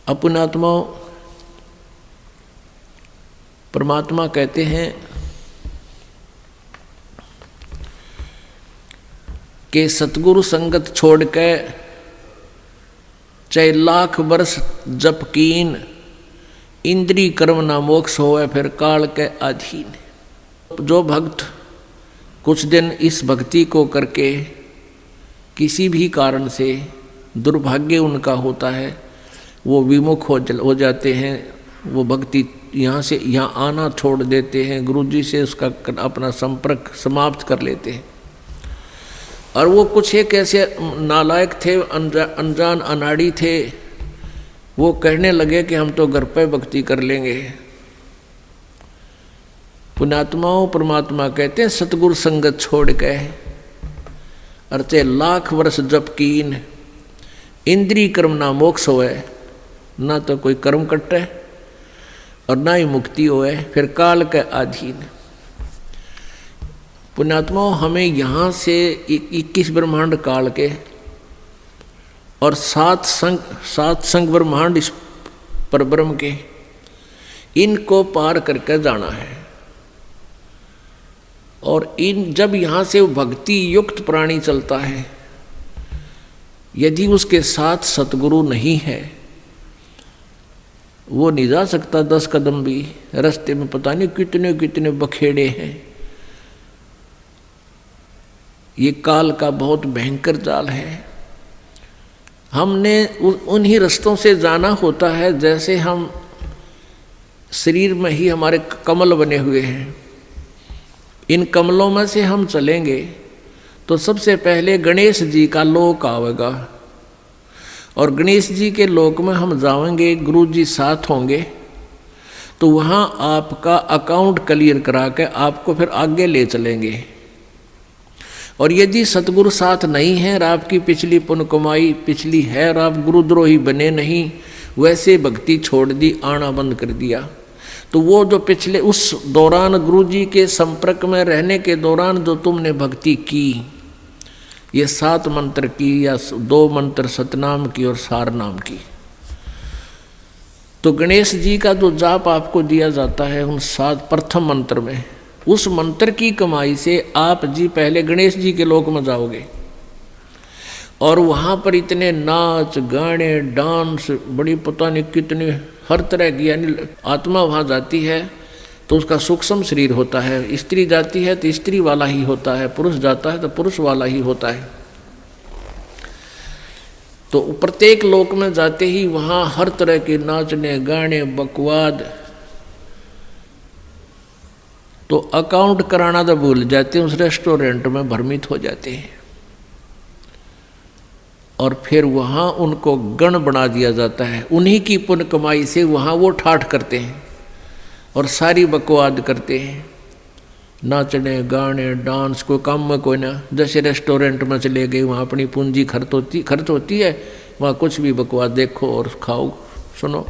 अपनात्मा परमात्मा कहते हैं कि सतगुरु संगत छोड़ के चाहे लाख वर्ष जप कीन, इंद्री कर्म ना मोक्ष होए फिर काल के अधीन। जो भक्त कुछ दिन इस भक्ति को करके किसी भी कारण से दुर्भाग्य उनका होता है, वो विमुख हो जाते हैं, वो भक्ति यहाँ से यहाँ आना छोड़ देते हैं, गुरु जी से उसका अपना संपर्क समाप्त कर लेते हैं। और वो कुछ एक ऐसे नालायक थे, अनजान अनाड़ी थे, वो कहने लगे कि हम तो घर पे भक्ति कर लेंगे। पुण्यात्माओं परमात्मा कहते हैं सतगुरु संगत छोड़ के अर्चे लाख वर्ष जप कीन, इंद्री कर्म ना मोक्ष होए, ना तो कोई कर्म कटे और ना ही मुक्ति होए फिर काल के अधीन। पुण्यात्माओं हमें यहाँ से 21 ब्रह्मांड काल के और सात संग ब्रह्मांड इस परब्रह्म के, इनको पार करके जाना है। और जब यहाँ से भक्ति युक्त प्राणी चलता है, यदि उसके साथ सतगुरु नहीं है, वो नहीं जा सकता 10 कदम भी। रास्ते में पता नहीं कितने कितने बखेड़े हैं। ये काल का बहुत भयंकर जाल है। हमने उन्हीं रास्तों से जाना होता है जैसे हम शरीर में ही हमारे कमल बने हुए हैं। इन कमलों में से हम चलेंगे तो सबसे पहले गणेश जी का लोक आवेगा, और गणेश जी के लोक में हम जाएंगे, गुरु जी साथ होंगे, तो वहाँ आपका अकाउंट क्लियर करा के आपको फिर आगे ले चलेंगे। और यदि सतगुरु साथ नहीं है और आपकी पिछली पुण्य कमाई पिछली है और आप गुरुद्रोही बने नहीं, वैसे भक्ति छोड़ दी, आना बंद कर दिया, तो वो जो पिछले उस दौरान गुरु जी के संपर्क में रहने के दौरान जो तुमने भक्ति की, ये 7 मंत्र की या 2 मंत्र सतनाम की और सार नाम की, तो गणेश जी का जो जाप आपको दिया जाता है उन 7 प्रथम मंत्र में, उस मंत्र की कमाई से आप जी पहले गणेश जी के लोक में जाओगे। और वहाँ पर इतने नाच गाने डांस, बड़ी पता नहीं कितने हर तरह की, यानी आत्मा वहाँ जाती है तो उसका सूक्ष्म शरीर होता है, स्त्री जाती है तो स्त्री वाला ही होता है, पुरुष जाता है तो पुरुष वाला ही होता है। तो प्रत्येक लोक में जाते ही वहाँ हर तरह के नाचने गाने बकवाद, तो अकाउंट कराना तो भूल जाते हैं, उस रेस्टोरेंट में भ्रमित हो जाते हैं। और फिर वहाँ उनको गण बना दिया जाता है, उन्हीं की पुण्य कमाई से वहाँ वो ठाठ करते हैं और सारी बकवाद करते हैं, नाचने गाने डांस, कोई काम में कोई ना। जैसे रेस्टोरेंट में चले गए, वहाँ अपनी पूंजी खर्च होती है, वहाँ कुछ भी बकवाद देखो और खाओ सुनो,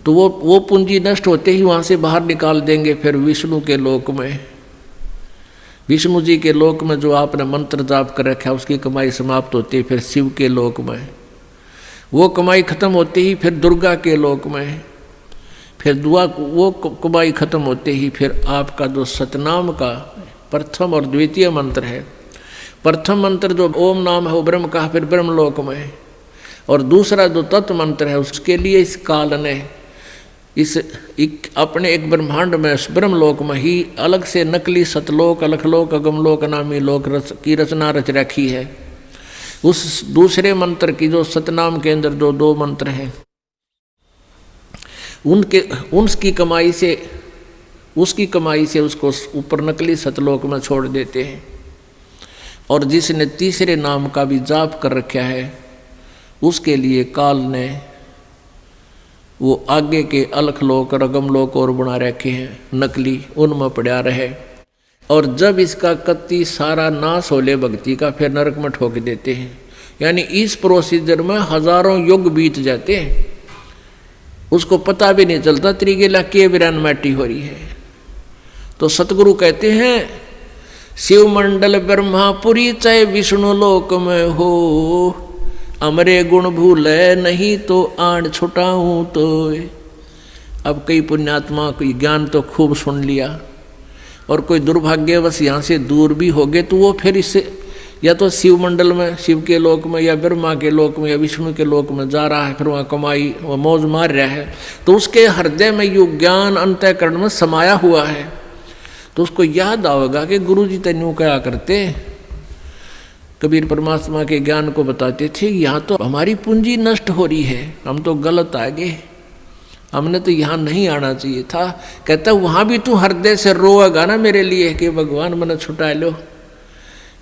तो वो पूंजी नष्ट होते ही वहाँ से बाहर निकाल देंगे। फिर विष्णु के लोक में, विष्णु जी के लोक में जो आपने मंत्र जाप कर रखा है उसकी कमाई समाप्त होती है। फिर शिव के लोक में वो कमाई खत्म होते ही फिर दुर्गा के लोक में, फिर वो कमाई खत्म होते ही फिर आपका जो सतनाम का प्रथम और द्वितीय मंत्र है, प्रथम मंत्र जो ओम नाम है वो ब्रह्म का फिर ब्रह्म लोक में, और दूसरा जो तत्व मंत्र है उसके लिए इस काल ने अपने एक ब्रह्मांड में ब्रह्मलोक में ही अलग से नकली सतलोक अलखलोक अगमलोक नामी लोक की रचना रच रखी है। उस दूसरे मंत्र की जो सतनाम के अंदर जो 2 मंत्र हैं, उसकी कमाई से उसको ऊपर नकली सतलोक में छोड़ देते हैं। और जिसने तीसरे नाम का भी जाप कर रखा है उसके लिए काल ने वो आगे के अलखलोक रगमलोक और बना रखे हैं नकली, उनमें पड़ा रहे। और जब इसका कत्ती सारा नाश हो ले भक्ति का, फिर नरक में ठोक देते हैं। यानी इस प्रोसीजर में हजारों युग बीत जाते हैं, उसको पता भी नहीं चलता त्रिगेला के बिरान माटी हो रही है। तो सतगुरु कहते हैं शिव मंडल ब्रह्मापुरी चाहे विष्णु लोक में हो, अमरे गुण भूले नहीं तो आण छुटाऊं तो। अब कई पुण्यात्मा कोई ज्ञान तो खूब सुन लिया और कोई दुर्भाग्यवश यहाँ से दूर भी हो गए, तो वो फिर इससे या तो शिव मंडल में, शिव के लोक में, या ब्रह्मा के लोक में, या विष्णु के लोक में जा रहा है, फिर वहाँ कमाई वह मौज मार रहा है, तो उसके हृदय में यो ज्ञान अंतःकरण में समाया हुआ है, तो उसको याद आएगा कि गुरु जी तेन्यू क्या करते। कबीर परमात्मा के ज्ञान को बताते थे, यहाँ तो हमारी पूंजी नष्ट हो रही है, हम तो गलत आ गए, हमने तो यहाँ नहीं आना चाहिए था। कहता वहाँ भी तू हृदय से रोएगा ना मेरे लिए कि भगवान मैंने छुटा लो,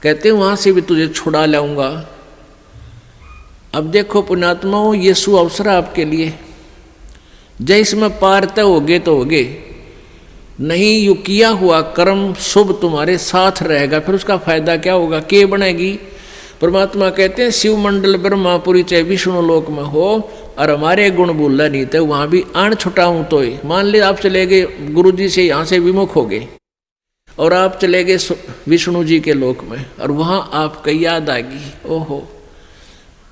कहते वहाँ से भी तुझे छुड़ा लाऊंगा। अब देखो पुण्यात्माओं, ये सु अवसर आपके लिए, जय इसमें पार तय होगे तो होगे, नहीं यू किया हुआ कर्म शुभ तुम्हारे साथ रहेगा, फिर उसका फायदा क्या होगा, के बनेगी। परमात्मा कहते हैं शिव मंडल ब्रह्मापुरी चाहे विष्णु लोक में हो और हमारे गुण भूलना नहीं थे, वहाँ भी आण छुटाऊं तो ही। मान ले आप चले गए गुरु जी से, यहाँ से विमुख हो गए और आप चले गए विष्णु जी के लोक में, और वहाँ आपका याद आ गई, ओहो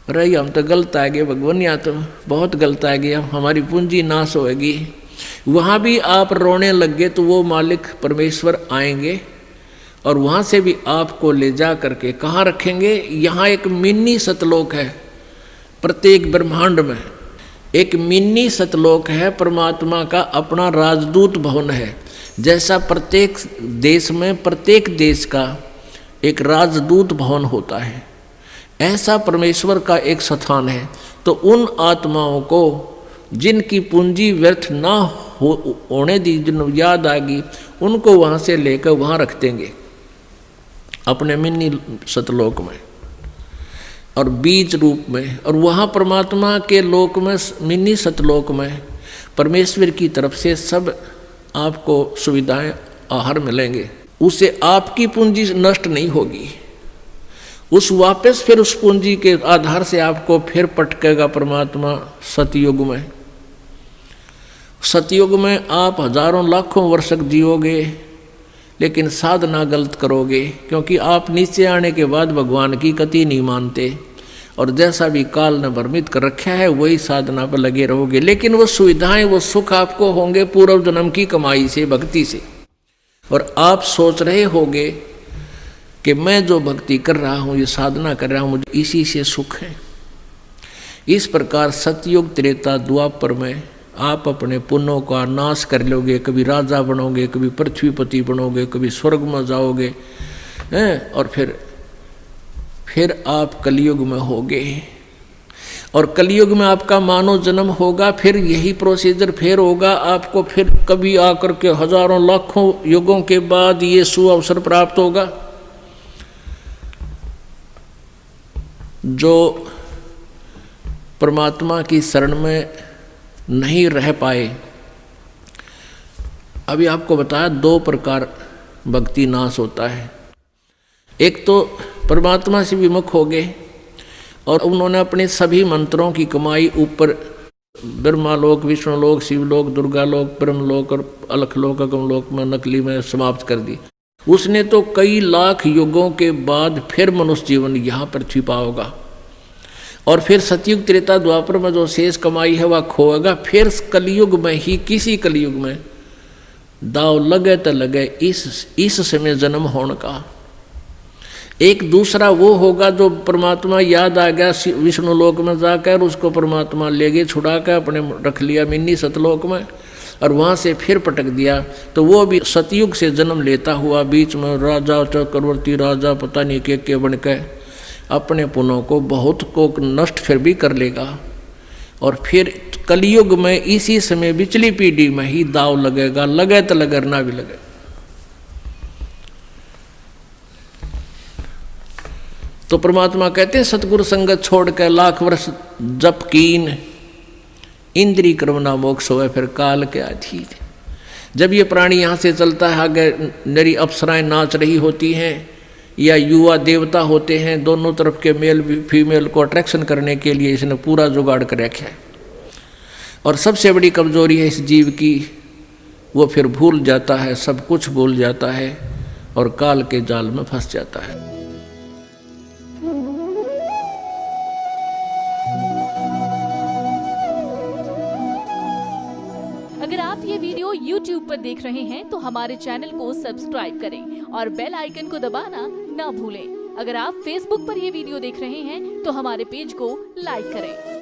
रही हम तो गलत आ गए भगवान, यहाँ तो बहुत गलत आ गया, हमारी पूंजी नाश होगी। वहाँ भी आप रोने लग गए तो वो मालिक परमेश्वर आएंगे और वहाँ से भी आपको ले जा करके कहाँ रखेंगे। यहाँ एक मिनी सतलोक है, प्रत्येक ब्रह्मांड में एक मिनी सतलोक है, परमात्मा का अपना राजदूत भवन है। जैसा प्रत्येक देश में प्रत्येक देश का एक राजदूत भवन होता है, ऐसा परमेश्वर का एक स्थान है। तो उन आत्माओं को जिनकी पूंजी व्यर्थ ना होने दी, जिन याद आ गई, उनको वहाँ से लेकर वहाँ रख देंगे अपने मिनी सतलोक में और बीज रूप में। और वहाँ परमात्मा के लोक में, मिनी सतलोक में परमेश्वर की तरफ से सब आपको सुविधाएं आहार मिलेंगे, उससे आपकी पूंजी नष्ट नहीं होगी। उस वापस फिर उस पूंजी के आधार से आपको फिर पटकेगा परमात्मा सतयुग में। सतयुग में आप हजारों लाखों वर्ष तक जियोगे, लेकिन साधना गलत करोगे, क्योंकि आप नीचे आने के बाद भगवान की कति नहीं मानते और जैसा भी काल ने भ्रमित कर रखा है वही साधना पर लगे रहोगे। लेकिन वो सुविधाएं, वो सुख आपको होंगे पूर्व जन्म की कमाई से, भक्ति से। और आप सोच रहे होगे कि मैं जो भक्ति कर रहा हूँ, ये साधना कर रहा हूँ, मुझे इसी से सुख है। इस प्रकार सतयुग त्रेता द्वापर में आप अपने पुण्यों का नाश कर लोगे, कभी राजा बनोगे, कभी पृथ्वीपति बनोगे, कभी स्वर्ग में जाओगे हैं, और फिर आप कलयुग में होगे। और कलयुग में आपका मानव जन्म होगा, फिर यही प्रोसीजर फिर होगा आपको, फिर कभी आकर के हजारों लाखों युगों के बाद ये सुअवसर प्राप्त होगा। जो परमात्मा की शरण में नहीं रह पाए, अभी आपको बताया दो प्रकार भक्ति नाश होता है। एक तो परमात्मा से विमुख हो गए और उन्होंने अपने सभी मंत्रों की कमाई ऊपर ब्रह्मालोक, विष्णुलोक, शिवलोक, दुर्गालोक, ब्रह्मलोक और अलखलोक, अगमलोक में नकली में समाप्त कर दी। उसने तो कई लाख युगों के बाद फिर मनुष्य जीवन यहाँ पृथ्वी पाओगा, और फिर सतयुग त्रेता द्वापर में जो शेष कमाई है वह खोएगा। फिर कलयुग में ही, किसी कलयुग में दाव लगे तो लगे इस समय जन्म होने का। एक दूसरा वो होगा जो परमात्मा याद आ गया विष्णु लोक में जाकर, उसको परमात्मा ले गए छुड़ा कर अपने रख लिया मिनी सतलोक में, और वहाँ से फिर पटक दिया। तो वो भी सतयुग से जन्म लेता हुआ बीच में राजा, चक्रवर्ती राजा, पता नहीं के बन के अपने पुण्यों को बहुत को नष्ट फिर भी कर लेगा। और फिर कलयुग में इसी समय बिचली पीढ़ी में ही दाव लगेगा, लगे तो लगे ना भी लगे। तो परमात्मा कहते हैं सतगुरु संगत छोड़ कर लाख वर्ष जप कीन, इंद्री क्रमना मोक्ष होवे फिर काल के अधीन। जब ये प्राणी यहाँ से चलता है, आगे नरी अप्सराएं नाच रही होती हैं या युवा देवता होते हैं, दोनों तरफ के मेल फीमेल को अट्रैक्शन करने के लिए इसने पूरा जुगाड़ कर रखा है। और सबसे बड़ी कमजोरी है इस जीव की, वो फिर भूल जाता है, सब कुछ भूल जाता है और काल के जाल में फंस जाता है। आप ये वीडियो YouTube पर देख रहे हैं तो हमारे चैनल को सब्सक्राइब करें और बेल आइकन को दबाना ना भूलें। अगर आप Facebook पर ये वीडियो देख रहे हैं तो हमारे पेज को लाइक करें।